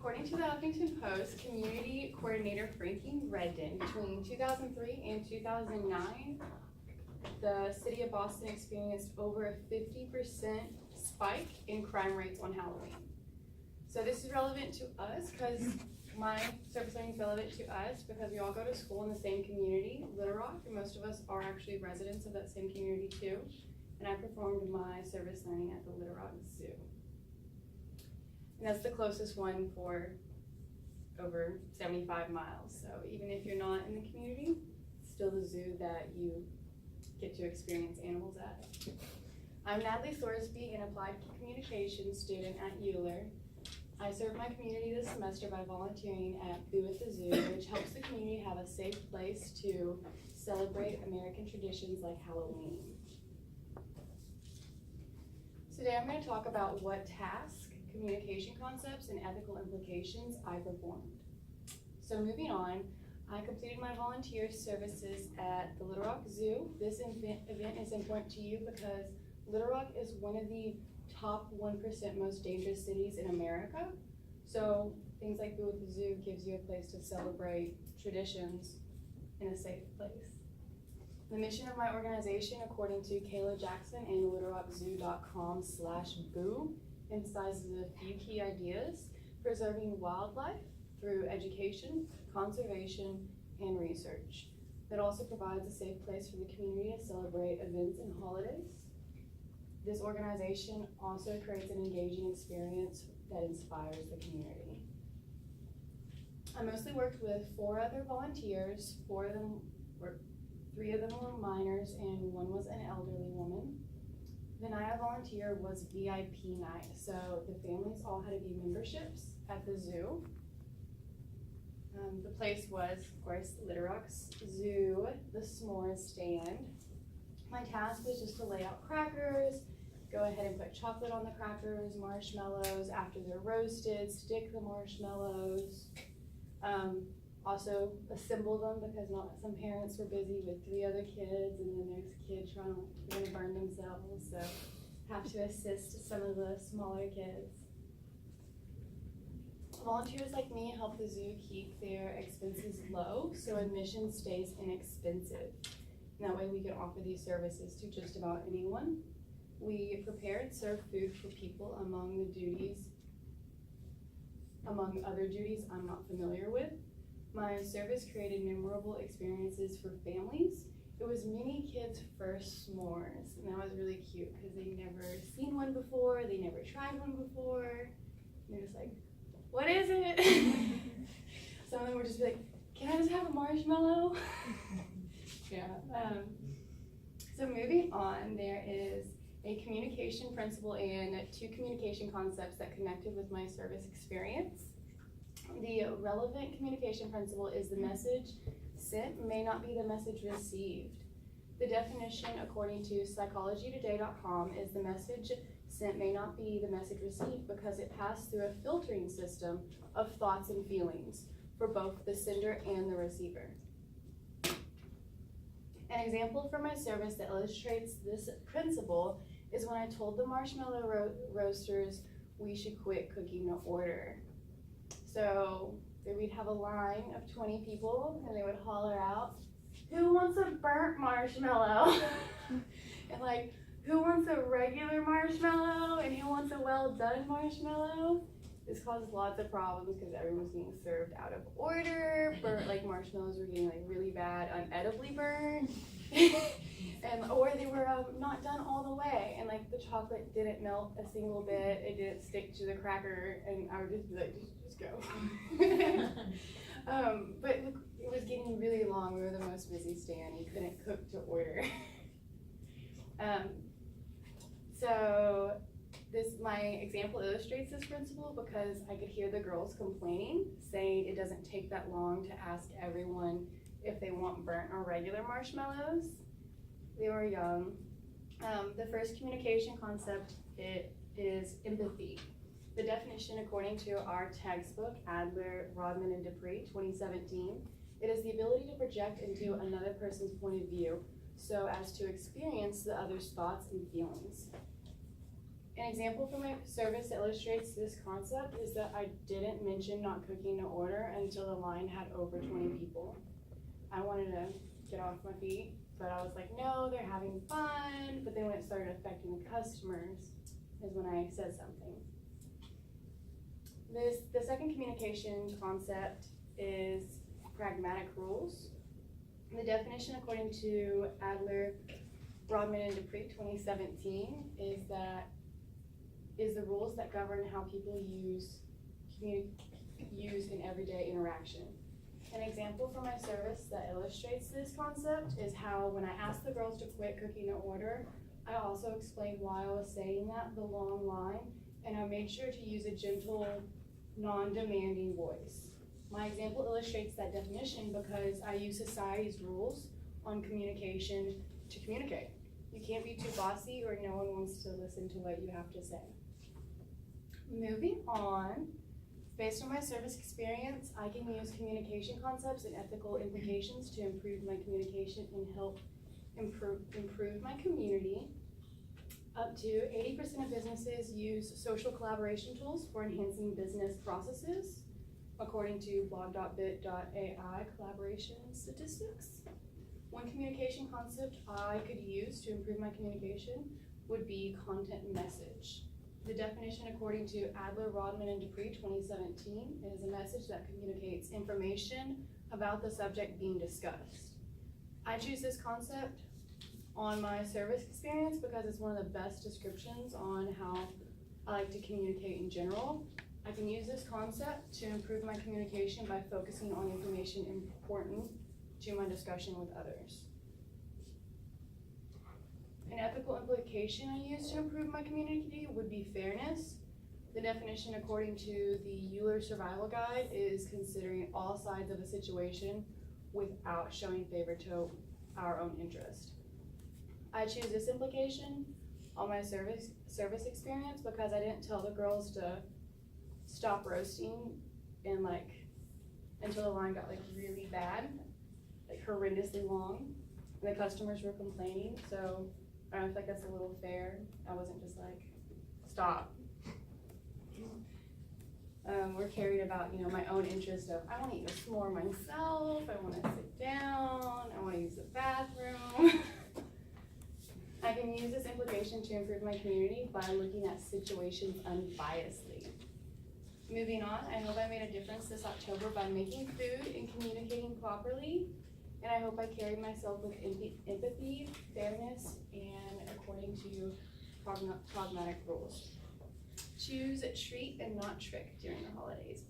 According to the Huffington Post, community coordinator Frankie Redden, between 2003 and 2009, the city of Boston experienced over a 50% spike in crime rates on Halloween. So this is relevant to us because my service learning is relevant to us because we all go to school in the same community, Little Rock, and most of us are actually residents of that same community too. And I performed my service learning at the Little Rock Zoo. And that's the closest one for over 75 miles. So even if you're not in the community, it's still the zoo that you get to experience animals at. I'm Natalie Thorsby, an applied communications student at Euler. I serve my community this semester by volunteering at Boo at the Zoo, which helps the community have a safe place to celebrate American traditions like Halloween. Today I'm going to talk about what task, communication concepts, and ethical implications I performed. So moving on, I completed my volunteer services at the Little Rock Zoo. This event is important to you because Little Rock is one of the top 1% most dangerous cities in America. So things like Boo at the Zoo gives you a place to celebrate traditions in a safe place. The mission of my organization, according to Kayla Jackson and littlerockzoo.com/boo, emphasizes a few key ideas: preserving wildlife through education, conservation, and research. That also provides a safe place for the community to celebrate events and holidays. This organization also creates an engaging experience that inspires the community. I mostly worked with 4 other volunteers. 3 of them were minors and 1 was an elderly woman. The night I volunteered was VIP night, so the families all had to be memberships at the zoo. The place was, of course, Little Rock Zoo, the s'mores stand. My task was just to lay out crackers, go ahead and put chocolate on the crackers, marshmallows. After they're roasted, stick the marshmallows. Also assemble them because some parents were busy with 3 other kids, and then there's a kid trying to burn themselves, so have to assist some of the smaller kids. Volunteers like me help the zoo keep their expenses low so admission stays inexpensive. And that way we can offer these services to just about anyone. We prepare and serve food for people among other duties I'm not familiar with. My service created memorable experiences for families. It was many kids' first s'mores, and that was really cute because they'd never seen one before, they never tried one before. And they're just like, what is it? Some of them would just be like, can I just have a marshmallow? Yeah. So moving on, there is a communication principle and 2 communication concepts that connected with my service experience. The relevant communication principle is the message sent may not be the message received. The definition, according to psychologytoday.com, is the message sent may not be the message received because it passed through a filtering system of thoughts and feelings for both the sender and the receiver. An example from my service that illustrates this principle is when I told the marshmallow roasters we should quit cooking the order. So we'd have a line of 20 people and they would holler out, who wants a burnt marshmallow? And like, who wants a regular marshmallow? And who wants a well done marshmallow? This caused lots of problems because everyone was being served out of order. Like marshmallows were getting like really bad, unedibly burned. Or they were not done all the way, and like the chocolate didn't melt a single bit, it didn't stick to the cracker, and I would just be like, just go. But it was getting really long. We were the most busy stand. We couldn't cook to order. So my example illustrates this principle because I could hear the girls complaining, saying it doesn't take that long to ask everyone if they want burnt or regular marshmallows. They were young. The first communication concept is empathy. The definition, according to our textbook, Adler, Rodman, and Dupree, 2017, it is the ability to project into another person's point of view so as to experience the other's thoughts and feelings. An example from my service that illustrates this concept is that I didn't mention not cooking to order until the line had over 20 people. I wanted to get off my feet, but I was like, no, they're having fun. But then when it started affecting the customers is when I said something. The second communication concept is pragmatic rules. The definition, according to Adler, Rodman, and Dupree 2017, is the rules that govern how people use in everyday interaction. An example from my service that illustrates this concept is how when I asked the girls to quit cooking to order, I also explained why I was saying that, the long line, and I made sure to use a gentle, non-demanding voice. My example illustrates that definition because I use society's rules on communication to communicate. You can't be too bossy or no one wants to listen to what you have to say. Moving on, based on my service experience, I can use communication concepts and ethical implications to improve my communication and help improve my community. Up to 80% of businesses use social collaboration tools for enhancing business processes, according to blog.bit.ai collaboration statistics. One communication concept I could use to improve my communication would be content message. The definition, according to Adler, Rodman, and Dupree 2017, is a message that communicates information about the subject being discussed. I choose this concept on my service experience because it's one of the best descriptions on how I like to communicate in general. I can use this concept to improve my communication by focusing on information important to my discussion with others. An ethical implication I use to improve my community would be fairness. The definition, according to the Euler Survival Guide, is considering all sides of a situation without showing favor to our own interest. I choose this implication on my service experience because I didn't tell the girls to stop roasting and until the line got really bad, horrendously long, and the customers were complaining. So I don't feel like that's a little fair. I wasn't just like, stop. We're carried about, my own interest of, I want to eat a s'more myself, I want to sit down, I want to use the bathroom. I can use this implication to improve my community by looking at situations unbiasedly. Moving on, I hope I made a difference this October by making food and communicating properly. And I hope I carried myself with empathy, fairness, and according to pragmatic rules. Choose treat and not trick during the holidays.